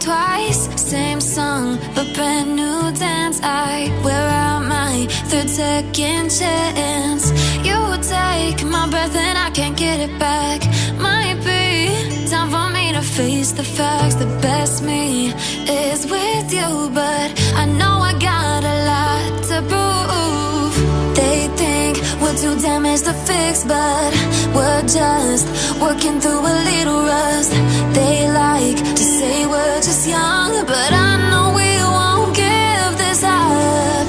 twice. Same song, but brand new dance. I wear out my third second chance. You take my breath and I can't get it back. Might be time for me to face the facts. The best me is with you, but I know I got a lot to prove. They think we're too damaged to fix, but we're just working through a little rust. They like to say we're just young, but I know we won't give this up.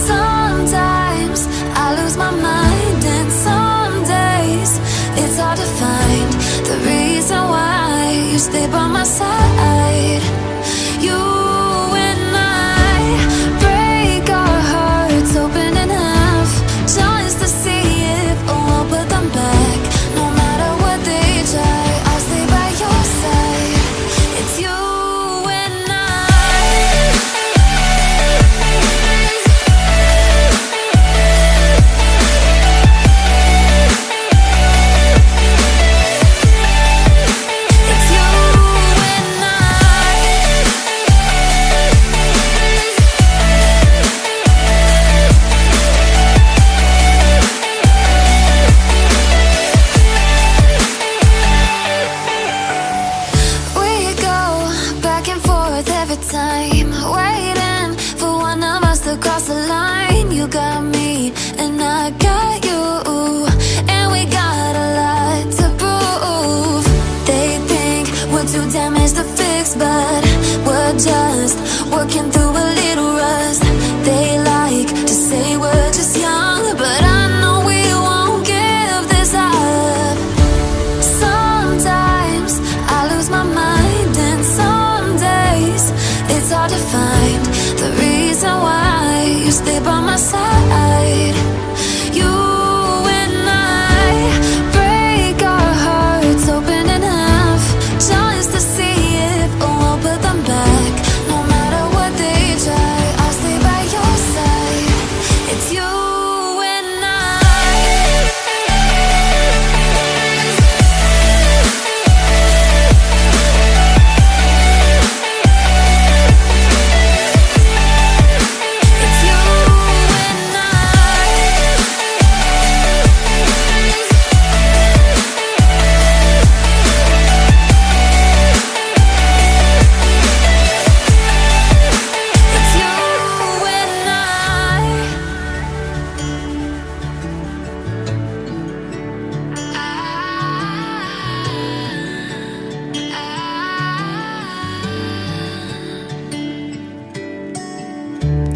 Sometimes I lose my mind, and some days it's hard to find the reason why you stay by my side. You and I break our hearts open enough just to see if we'll put them back. No matter what they try, I'll stay by your side. It's you and I. It's you and I. We go back and forth every time, waiting for one of us to cross the line. You got me and I got you, and we got a lot to prove. They think we're too damaged to fix, but we're just working through a little rust. They like to say we're just young, but I know we won't give this up. Sometimes I lose my mind, and some days it's hard to find the reason why you stay by my side. You and I break our hearts open enough just to see if we'll put them back. No matter what they try, I'll stay by your side. It's you and I. It's you and I. It's you and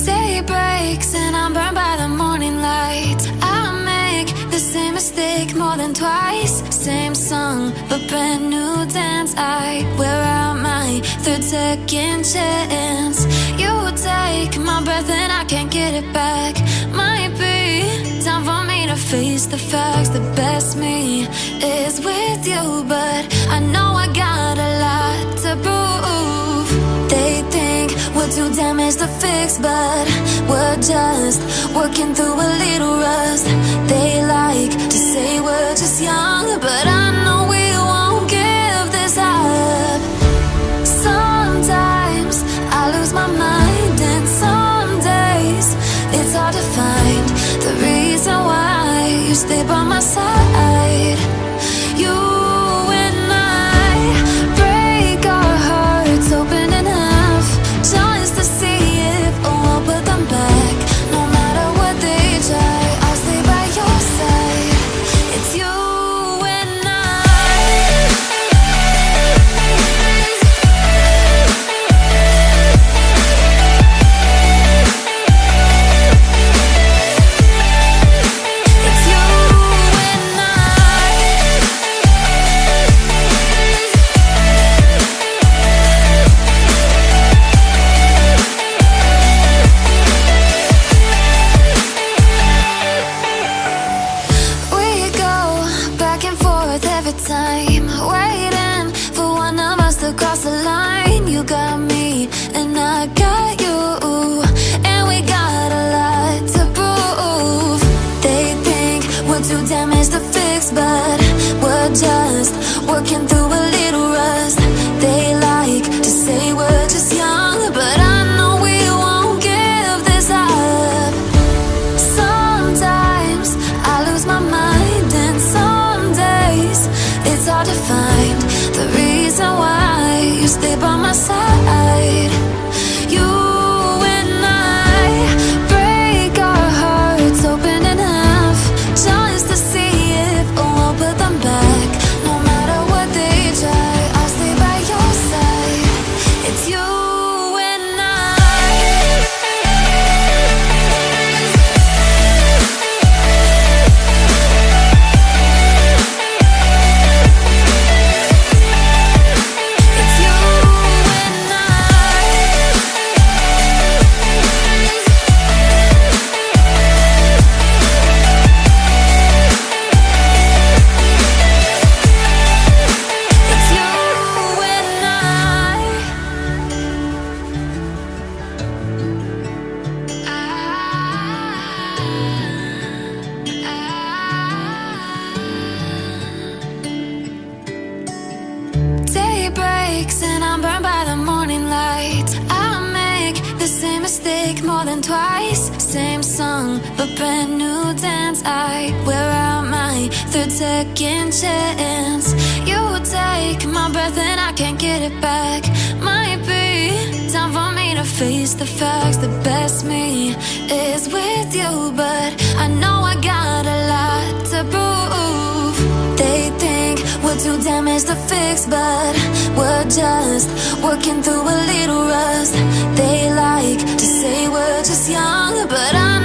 Day breaks and I'm burned by the morning light. I make the same mistake more than twice. Same song, but brand new dance. I wear out my third second chance. You take my breath and I can't get it back. Might be time for me to face the facts. The best me is with you, but I know I got a lot to prove. They think we're too damaged to fix, but we're just working through a little rust. They like to say we're just young, but I know we won't give this up. Sometimes I lose my mind, and some days it's hard to find the reason why you stay by my side. You and I break our hearts open enough just to see if we'll put them back. No matter what they try, I'll stay by your side. It's you and I. It's you and I. We go back and forth every time, waiting for one of us to cross the line. You got me and I got you, and we got a lot to prove. They think we're too damaged to fix, but we're just working through a little rust. They like to say my side. You and I break our hearts open enough just to see if we'll put them back. No matter what they try, I'll stay by your side. It's you and breaks and I'm burned by the morning light. I make the same mistake more than twice. Same song, but brand new dance. I wear out my third second chance. You take my breath and I can't get it back. Might be time for me to face the facts. The best me is with you, but I know I got a lot to prove. They think we're too damaged to fix, but we're just working through a little rust. They like to say we're just young, but I'm